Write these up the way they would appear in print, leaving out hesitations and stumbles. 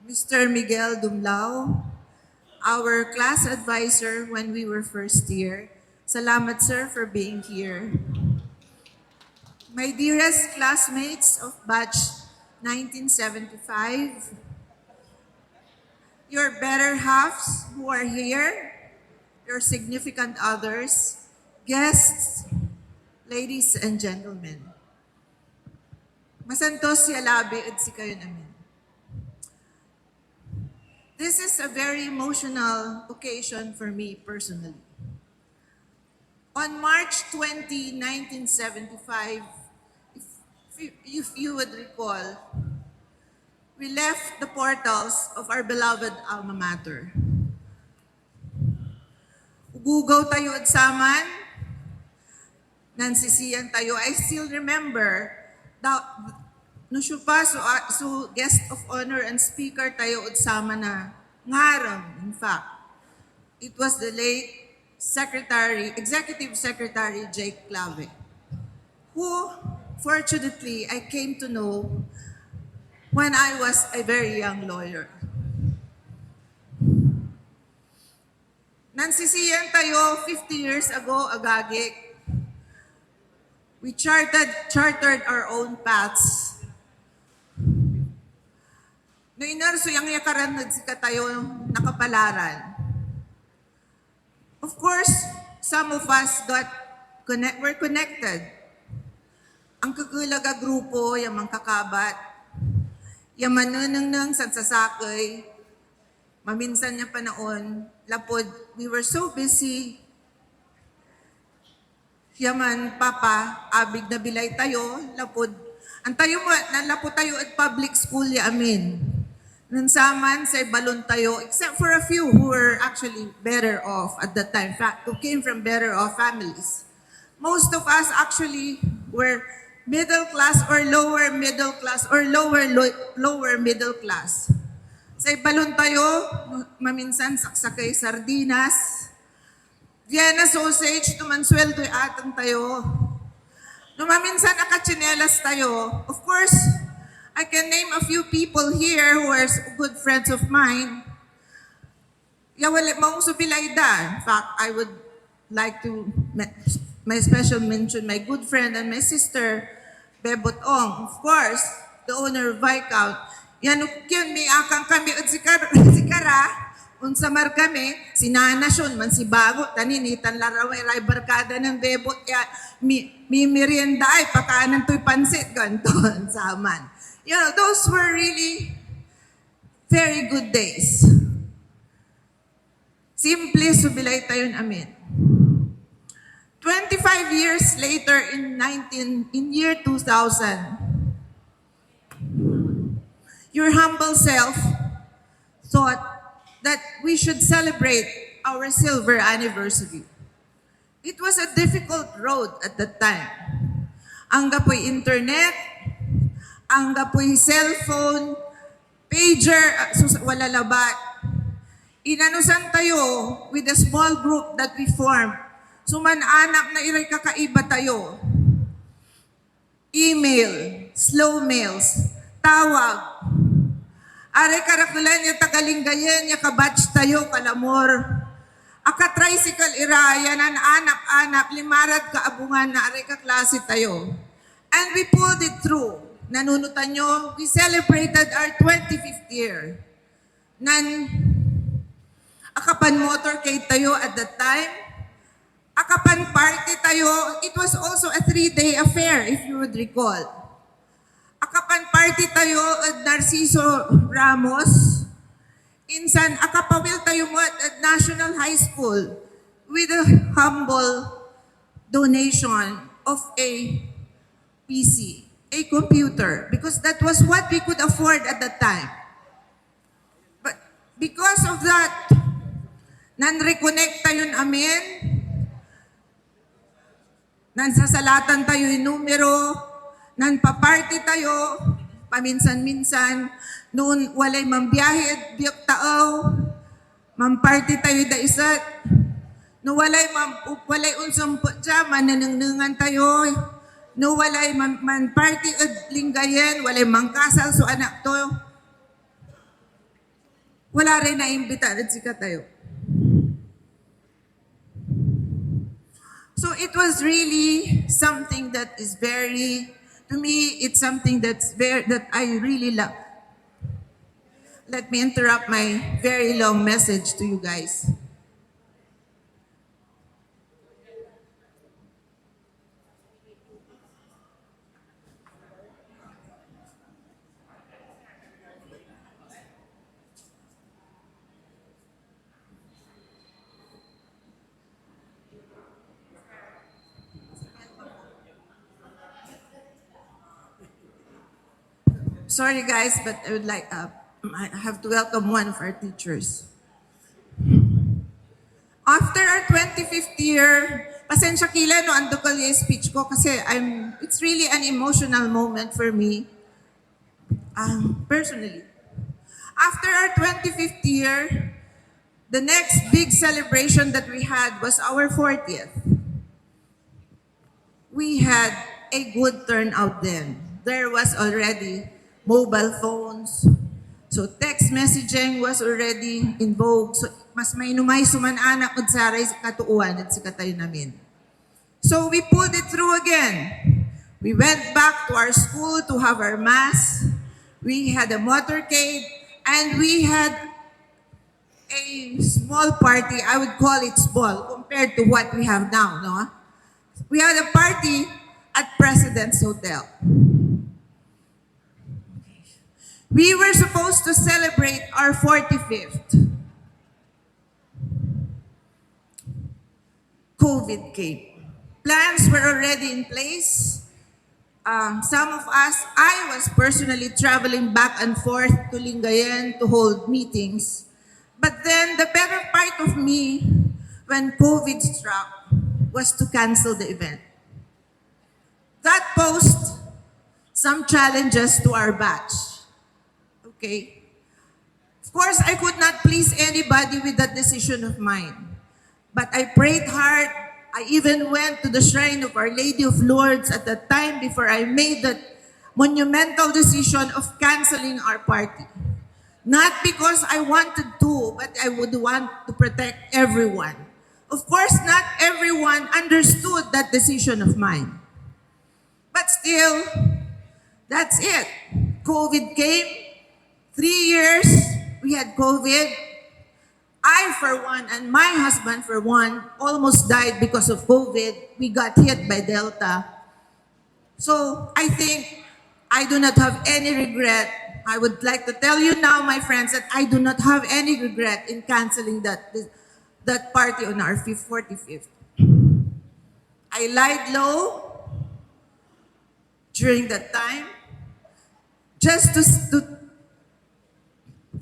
Mr. Miguel Dumlao, our class advisor when we were first year. Salamat, sir, for being here. My dearest classmates of batch 1975, your better halves who are here, your significant others, guests, ladies and gentlemen. Masantos si Alabi at si kayo namin. This is a very emotional occasion for me personally. On March 20, 1975, if you would recall, we left the portals of our beloved alma mater. Ugugaw tayo at saman, nansisiyan tayo. I still remember, no siya pa, so guest of honor and speaker tayo at sama na ngaram, in fact. It was the late Executive Secretary Jake Clave, who, fortunately, I came to know when I was a very young lawyer. Nansisiyan tayo 50 years ago, agagik. We chartered our own paths. No inarso yung yakaran na sika tayo nakapalaran. Of course, some of us were connected. Ang kagulaga grupo, yung mga kakabat, yung manunang sa sasakay, maminsan niya panaon, lapod, we were so busy. Yaman, papa, abig na bilay tayo, lapod. Ang tayo mo, nalapod tayo at public school ya amin. Nansaman sa balon tayo, except for a few who were actually better off at that time, who came from better off families. Most of us actually were middle class or lower middle class or lower middle class. Sa balon tayo, maminsan saksakay sardinas, Vienna sausage, tumansweldo atang tayo. Maminsan akachinelas tayo. Of course, I can name a few people here who are good friends of mine. Yawali maong subilayda. In fact, I would like to my special mention my good friend and my sister, Bebot Ong. Of course, the owner of Viscount. Yan yun, may akang kami at si Kara. Unsa mar kami, sinanasyon man si Bago, taninitan laraway, ray barkada ng Bebot. Ya, mi merienda ay, pakanan to'y pansit, ganton, saman. You know, those were really very good days. Simple subilay tayo amin. 25 years later in year 2000, your humble self thought that we should celebrate our silver anniversary. It was a difficult road at that time. Ang gapoy internet, ang gapoy cellphone, pager, wala labat. Inanusan tayo with a small group that we formed. Suman-anak na iray kakaiba tayo. Email, slow mails, tawag. Aray karakulan yung tagalinggayan, yung kabatch tayo, kalamor. Aka-tricycle iraya, anak-anak, limarad kaabungan na aray kaklase tayo. And we pulled it through. Nanunutan nyo, we celebrated our 25th year. Akapan motorcade tayo at that time. Akapan party tayo. It was also a 3-day affair, if you would recall. Akapan party tayo at Narciso Ramos. Insan, akapawil tayo mo at National High School with a humble donation of a PC, a computer, because that was what we could afford at that time. But because of that, nan-reconnect tayo amin, nansasalatan tayo yung numero, nanpaparty tayo, paminsan-minsan, noon walay mambiyahe at biyok tao, mamparty tayo da isat, no walay unsang putya, mananangangan tayo, no walay man party at linggayen, walay mangkasal so anak to. wala rin naimbita at sika tayo. So it was really something that is very, to me, it's something that I really love. Let me interrupt my very long message to you guys. Sorry guys, but I would like, I have to welcome one of our teachers. After our 25th year, pasensya kila no, ando ko yung speech ko kasi it's really an emotional moment for me, personally. After our 25th year, the next big celebration that we had was our 40th. We had a good turnout then. There was already mobile phones. So text messaging was already in vogue. So mas may numay suman-anak at saray sa katuuan at sa katayo namin. So we pulled it through again. We went back to our school to have our mass. We had a motorcade and we had a small party. I would call it small compared to what we have now, no? We had a party at President's Hotel. We were supposed to celebrate our 45th. COVID came. Plans were already in place. Some of us, I was personally traveling back and forth to Lingayen to hold meetings. But then the better part of me, when COVID struck, was to cancel the event. That posed some challenges to our batch. Okay? Of course, I could not please anybody with that decision of mine. But I prayed hard. I even went to the shrine of Our Lady of Lourdes at the time before I made that monumental decision of canceling our party. Not because I wanted to, but I would want to protect everyone. Of course, not everyone understood that decision of mine. But still, that's it. COVID came. 3 years, we had COVID. I, for one, and my husband, for one, almost died because of COVID. We got hit by Delta. So I think I do not have any regret. I would like to tell you now, my friends, that I do not have any regret in canceling that party on our 45th. I lied low during that time just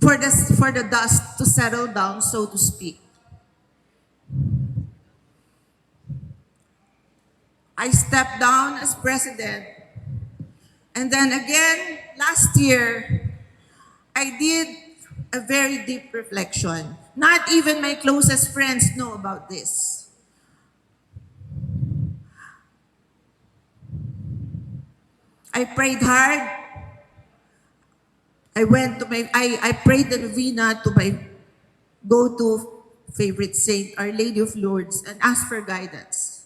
for the dust to settle down, so to speak. I stepped down as president. And then again, last year, I did a very deep reflection. Not even my closest friends know about this. I prayed hard. I prayed the novena to my go-to favorite saint, Our Lady of Lourdes, and asked for guidance.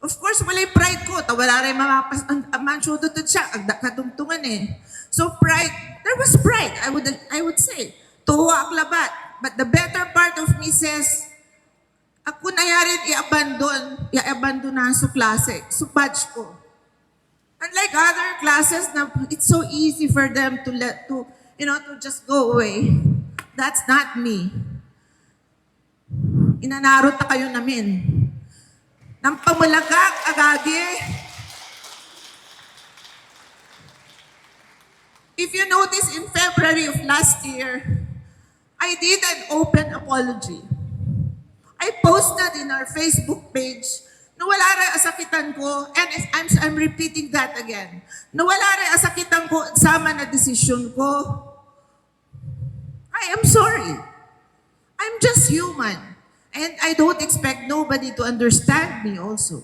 Of course, walay pride ko. Wala rin mamapas ang mansudot siya. Kadungtungan eh. So pride, there was pride, I would say. Tuwa ang labat. But the better part of me says, ako nayarin i-abandon na sa klase. So batch ko. Unlike other classes, na it's so easy for them to just go away. That's not me. Inanarot na kayo namin. Nang pamulagak, agagi. If you notice, in February of last year, I did an open apology. I posted in our Facebook page na wala rin asakitan ko, and I'm repeating that again, na wala rin asakitan ko sama na desisyon ko. I am sorry. I'm just human. And I don't expect nobody to understand me also.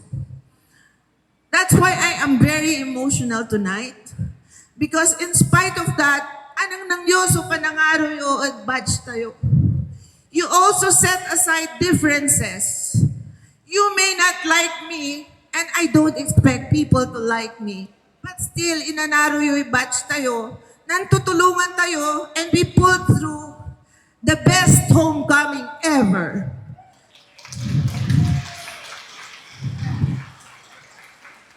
That's why I am very emotional tonight. Because in spite of that, anang nangyoso panangaro yo at batch tayo. You also set aside differences. You may not like me, and I don't expect people to like me. But still, inanaro yo batch tayo, nantutulungan tayo, and we pulled through the best homecoming ever.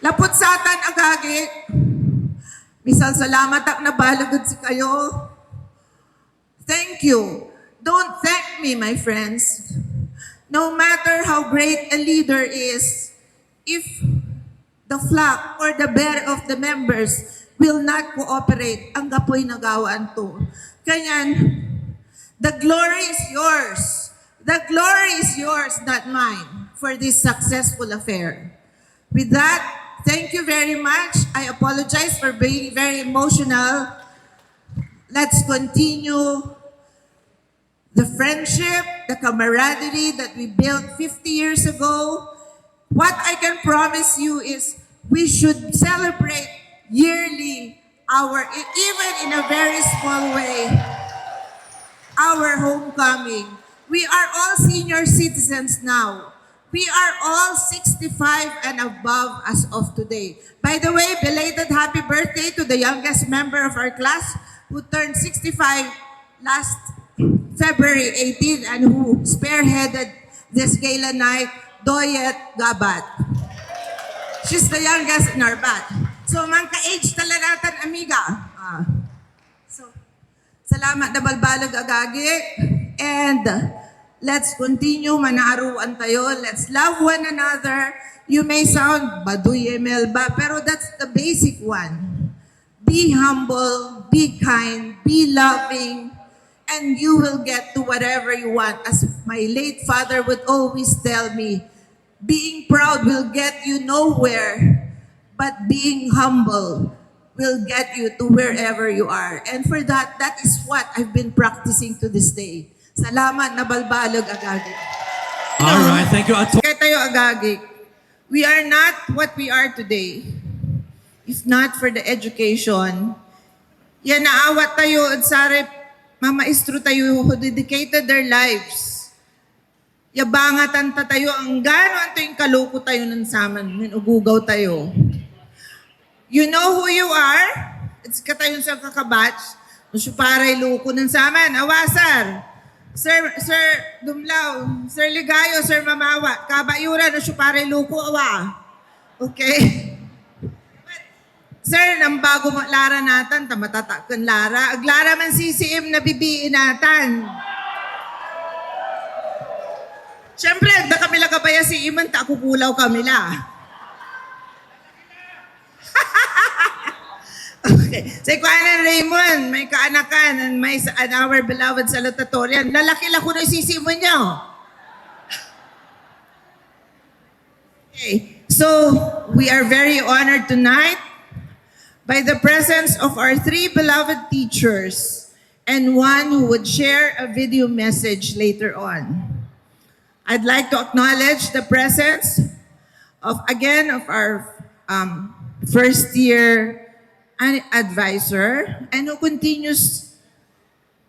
Lapot satan agagi. Misal salamat ak nabalagod si kayo. Thank you. Don't thank me, my friends. No matter how great a leader is, if the flock or the bear of the members will not cooperate, ang gapoy nagawaan to. Kaya, the glory is yours. The glory is yours, not mine, for this successful affair. With that, thank you very much. I apologize for being very emotional. Let's continue the friendship, the camaraderie that we built 50 years ago. What I can promise you is we should celebrate yearly even in a very small way, our homecoming. We are all senior citizens now. We are all 65 and above as of today. By the way, belated happy birthday to the youngest member of our class who turned 65 last February 18 and who spearheaded this gala night, Doyet Gabat. She's the youngest in our batch. So, ka-age talaga natin, amiga. So, salamat na balbalag agagi. And let's continue, manaruan tayo. Let's love one another. You may sound baduy melba, pero that's the basic one. Be humble, be kind, be loving, and you will get to whatever you want. As my late father would always tell me, being proud will get you nowhere, but being humble will get you to wherever you are. And for that, that is what I've been practicing to this day. Salamat na balbalog agagi. All right, thank you. Kaya tayo agagi, we are not what we are today. If not for the education, yan naawat tayo at sarip, mamaestro tayo who dedicated their lives. Yabangatan ta tayo ang gano'n ito yung kaluko tayo ng saman, ugugaw tayo. You know who you are? It's katayon sa kakabatch. Nusuparay luko ng saman. Awasar. Sir Dumlaw, Sir Ligayo, Sir Mamawa. Kabayura, nusuparay luko awa. Okay? Sir, nang bago lara natin, tamatatakan lara. Aglara man CCM na bibiin natin. Siyempre, da kami lagabaya si Iman, ta kukulaw kami la. Okay. Sa ikuanan Raymond, may kaanakan, and may our beloved salutatorian. Lalaki lang ko na isisimon niyo. Okay. So, we are very honored tonight by the presence of our three beloved teachers and one who would share a video message later on. I'd like to acknowledge the presence of our first year advisor and who continues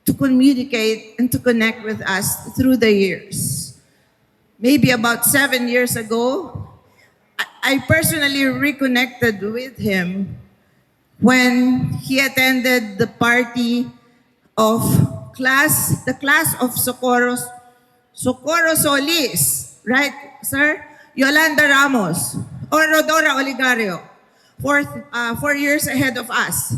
to communicate and to connect with us through the years. Maybe about 7 years ago, I personally reconnected with him when he attended the party of the class of Socorro Solis, right, sir? Yolanda Ramos, or Rodora Oligario, 4 years ahead of us.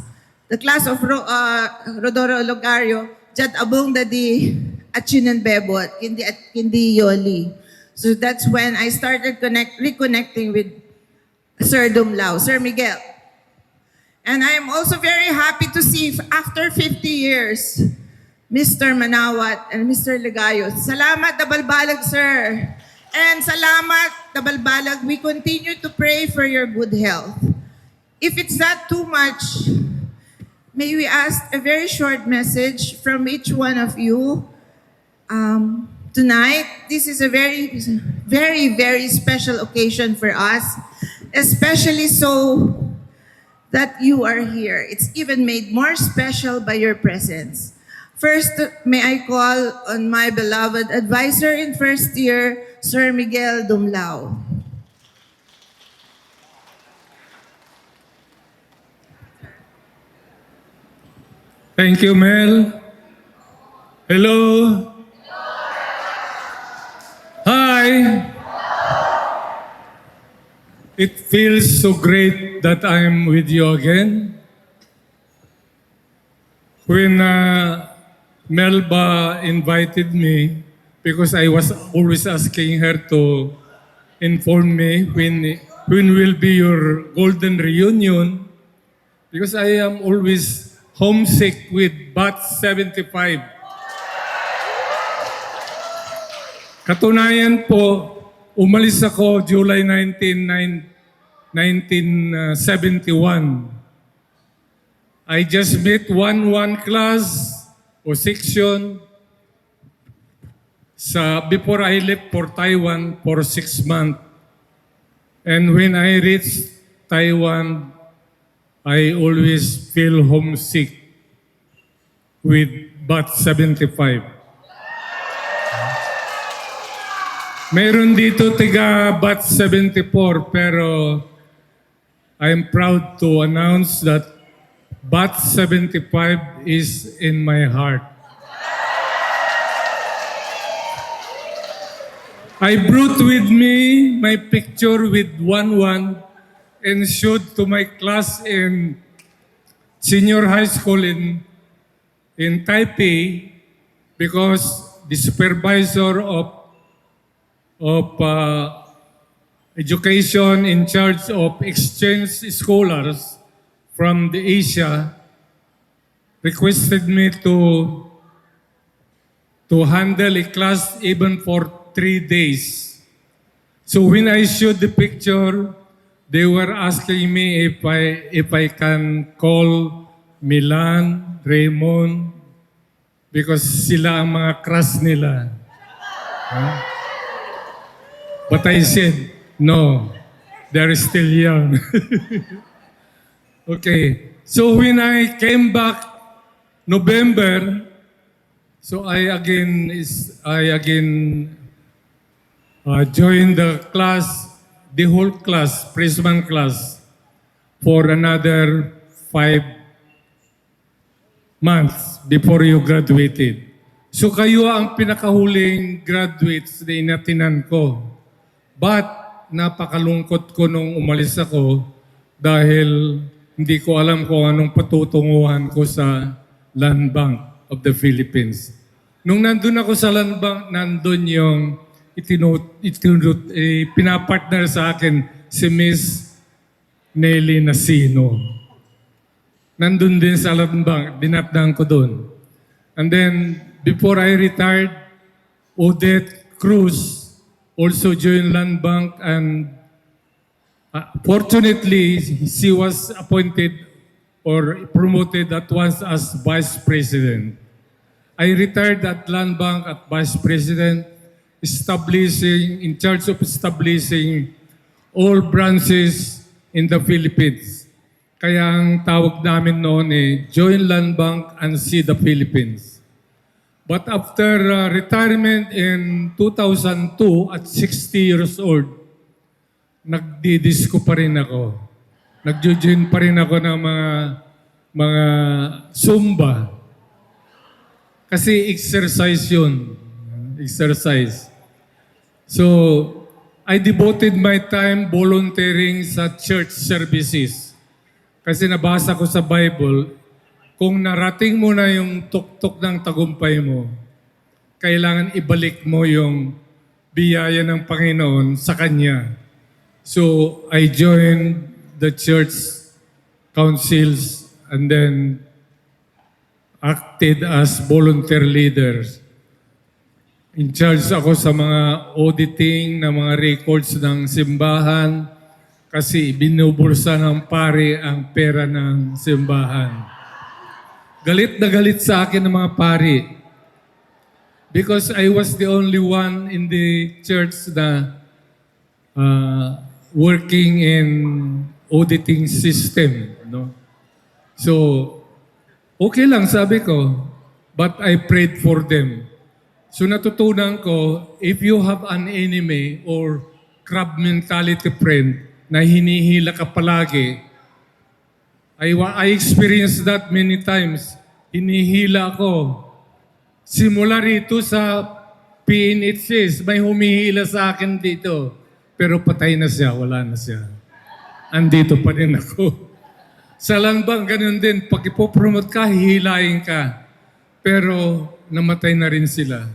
The class of Rodora Oligario, Jad Abong Dadi at Chinan Bebot, hindi Yoli. So that's when I started reconnecting with Sir Dumlao, Sir Miguel. And I am also very happy to see after 50 years, Mr. Manawat and Mr. Ligayo. Salamat na balbalag, sir. And salamat na balbalag. We continue to pray for your good health. If it's not too much, may we ask a very short message from each one of you tonight. This is a very, very, very special occasion for us, especially so that you are here. It's even made more special by your presence. First, may I call on my beloved advisor in first year, Sir Miguel Dumlao. Thank you, Mel. Hello. Hi. It feels so great that I'm with you again. When Melba invited me, because I was always asking her to inform me when will be your golden reunion, because I am always homesick with Bat 75. Katunayan po, umalis ako July 1971. I just met one class o section before I left for Taiwan for 6 months. And when I reached Taiwan, I always feel homesick with Bat 75. Meron dito tiga Bat 74 pero I'm proud to announce that Bat 75 is in my heart. I brought with me my picture with 1-1 and showed to my class in senior high school in Taipei because the supervisor of education in charge of exchange scholars from the Asia requested me to handle a class even for 3 days. So when I showed the picture, they were asking me if I can call Milan, Raymond, because sila ang mga crush nila. Huh? But I said, no, they're still young. Okay, so when I came back November, so I again joined the class, the whole class, freshman class, for another 5 months before you graduated. So kayo ang pinakahuling graduates na inatinan ko. But napakalungkot ko nung umalis ako dahil hindi ko alam kung anong patutunguhan ko sa Land Bank of the Philippines. Nung nandun ako sa Land Bank, nandun yung pinapartner sa akin si Miss Nelly Nasino. Nandun din sa Land Bank, dinatnan ko dun. And then, before I retired, Odette Cruz also joined Land Bank and fortunately, she was appointed or promoted at once as Vice President. I retired at Land Bank at Vice President, in charge of establishing all branches in the Philippines. Kaya ang tawag namin noon Join Land Bank and See the Philippines. But after retirement in 2002 at 60 years old, nagdidisco pa rin ako. Nag-join pa rin ako ng mga Zumba. Kasi exercise yun. Exercise. So, I devoted my time volunteering sa church services. Kasi nabasa ko sa Bible, kung narating mo na yung tuktok ng tagumpay mo, kailangan ibalik mo yung biyaya ng Panginoon sa Kanya. So, I joined the church councils and then acted as volunteer leaders. In charge ako sa mga auditing ng mga records ng simbahan kasi binubulsa ng pari ang pera ng simbahan. Galit na galit sa akin ng mga pari because I was the only one in the church na working in auditing system. No? So, okay lang, sabi ko, but I prayed for them. So natutunan ko, if you have an enemy or crab mentality friend na hinihila ka palagi, I experienced that many times. Hinihila ako. Simula rito sa PNHS, may humihila sa akin dito. Pero patay na siya, wala na siya. Andito pa rin ako. Sa langbang, ganun din. Pag ipopromote ka, hihilayin ka. Pero namatay na rin sila.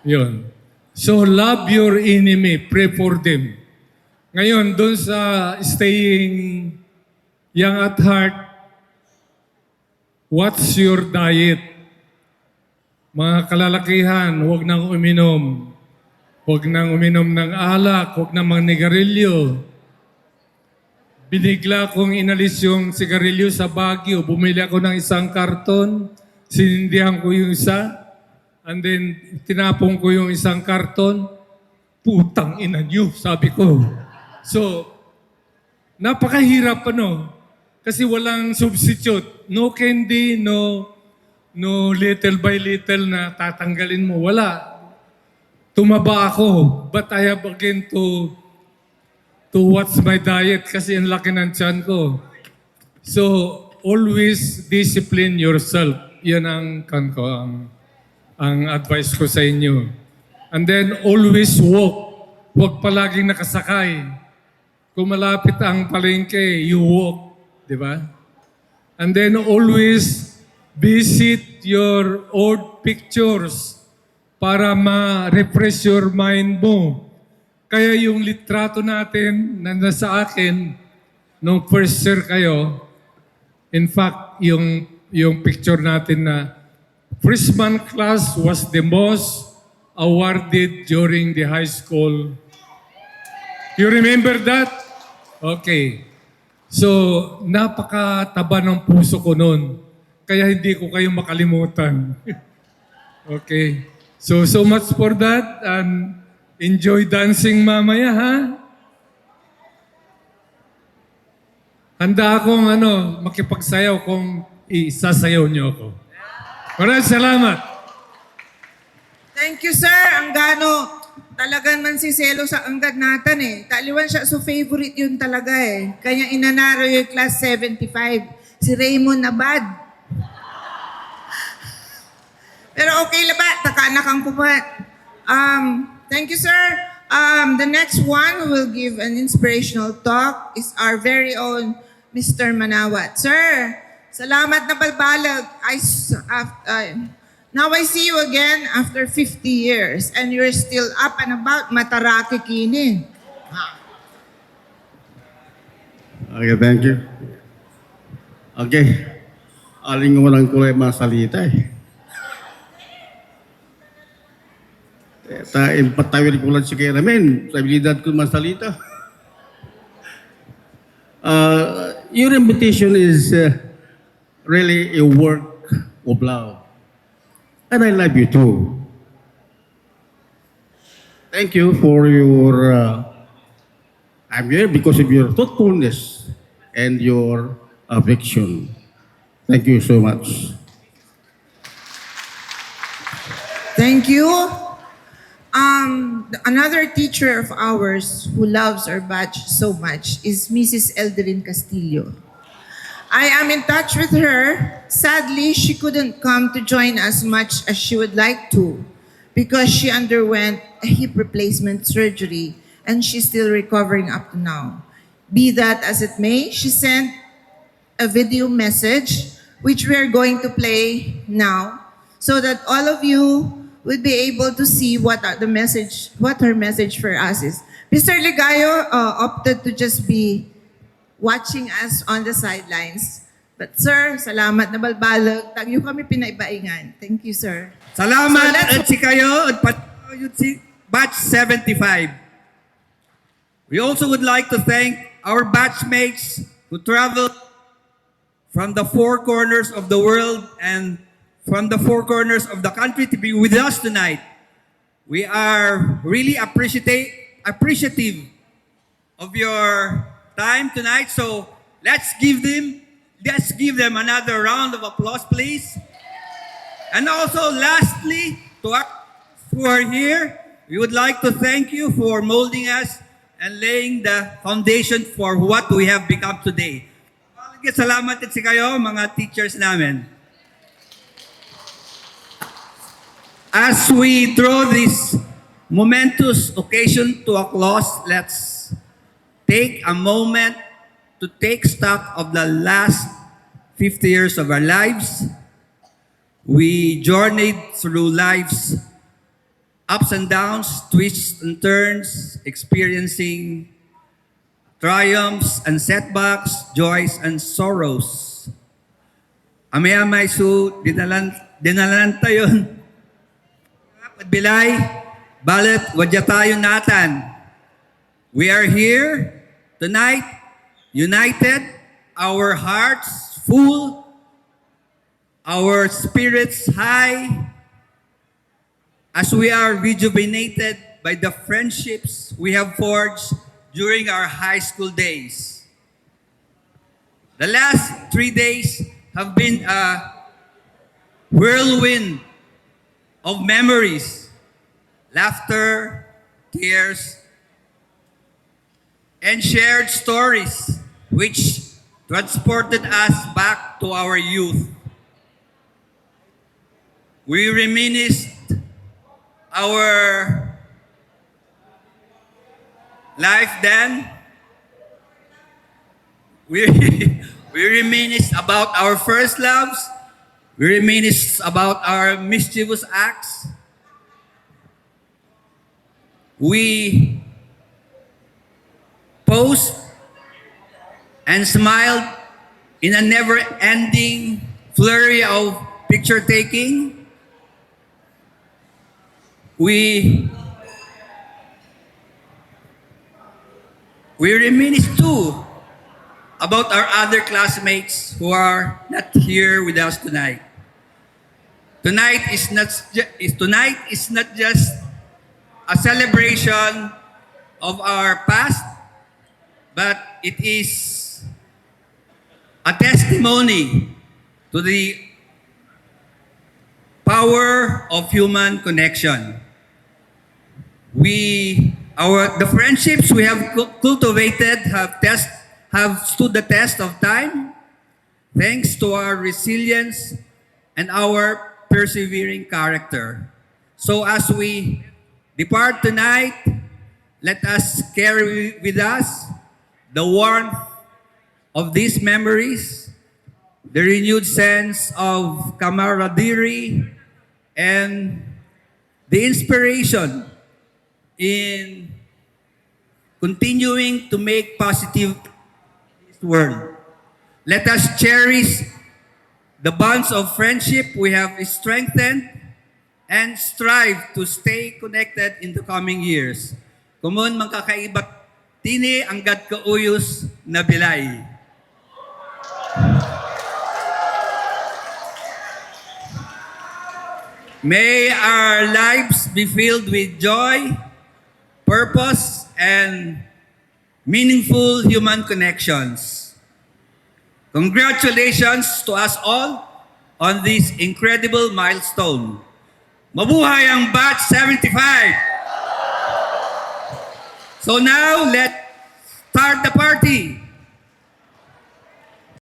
Yun. So love your enemy, pray for them. Ngayon, doon sa staying young at heart, what's your diet? Mga kalalakihan, huwag nang uminom. Huwag nang uminom ng alak, huwag nang manigarilyo. Binigla kong inalis yung sigarilyo sa Baguio. Bumili ako ng isang karton. Sinindihan ko yung isa. And then, tinapong ko yung isang karton. Putang ina niyo, sabi ko. So, napakahirap kasi walang substitute. No candy, no little by little na tatanggalin mo. Wala. Tumaba ako. But I have again to watch my diet kasi ang laki ng tiyan ko. So, always discipline yourself. Yan ang advice ko sa inyo. And then, always walk. Huwag palaging nakasakay. Kung malapit ang palengke, you walk. Di ba? And then, always visit your old pictures para ma-refresh your mind mo. Kaya yung litrato natin na nasa akin, nung first year kayo, in fact, yung picture natin na freshman class was the most awarded during the high school. You remember that? Okay. So, napakataba ng puso ko noon. Kaya hindi ko kayo makalimutan. Okay. So much for that. And enjoy dancing mamaya, ha? Handa akong makipagsayaw kung isasayaw niyo ako. Maraming salamat. Thank you, sir. Ang talagang mansiselo sa anggad natin eh. Taliwan siya, so favorite yun talaga eh. Kanya inanaro yung class 75. Si Raymond Abad. Pero okay lang ba? Taka na kang kupat. Thank you, sir. The next one who will give an inspirational talk is our very own Mr. Manawat. Sir, salamat na balbalag. Now I see you again after 50 years and you're still up and about. Mataraki kini. Okay, thank you. Okay. Aling mo lang kulay masalita eh. Patawin ko lang si Kaya namin. Sa abilidad ko masalita. Your invitation is really a work of love. And I love you too. Thank you for your... I'm here because of your thoughtfulness and your affection. Thank you so much. Thank you. Another teacher of ours who loves our batch so much is Mrs. Elderin Castillo. I am in touch with her. Sadly, she couldn't come to join us much as she would like to because she underwent a hip replacement surgery and she's still recovering up to now. Be that as it may, she sent a video message which we are going to play now so that all of you would be able to see what her message for us is. Mr. Ligayo opted to just be watching us on the sidelines. But sir, salamat na balbalag. Tagyo kami pinaibaingan. Thank you, sir. Salamat So, at si kayo at si batch 75. We also would like to thank our batchmates who traveled from the four corners of the world and from the four corners of the country to be with us tonight. We are really appreciative of your time tonight. So let's give them another round of applause, please. And also, lastly, to our who are here, we would like to thank you for molding us and laying the foundation for what we have become today. Salamat din sa kayo, mga teachers namin. As we draw this momentous occasion to a close, let's take a moment to take stock of the last 50 years of our lives. We journeyed through life's ups and downs, twists and turns, experiencing triumphs and setbacks, joys and sorrows. Amay-amay su, dinalan tayo. Bilay, balit wadya tayo natan. We are here tonight, united, our hearts full, our spirits high, as we are rejuvenated by the friendships we have forged during our high school days. The last 3 days have been a whirlwind of memories, laughter, tears, and shared stories which transported us back to our youth. We reminisced our life then. We reminisce about our first loves. We reminisce about our mischievous acts. We posed and smiled in a never-ending flurry of picture-taking. We reminisce too about our other classmates who are not here with us tonight. Tonight is not just a celebration of our past, but it is a testimony to the power of human connection. The friendships we have cultivated have stood the test of time, thanks to our resilience and our persevering character. So as we depart tonight, let us carry with us the warmth of these memories, the renewed sense of camaraderie, and the inspiration in continuing to make positive this world. Let us cherish the bonds of friendship we have strengthened and strive to stay connected in the coming years. Kumun magkakaibat tini anggad kauyos na bilay. May our lives be filled with joy, purpose, and meaningful human connections. Congratulations to us all on this incredible milestone. Mabuhay ang Batch 75! So now, let's start the party.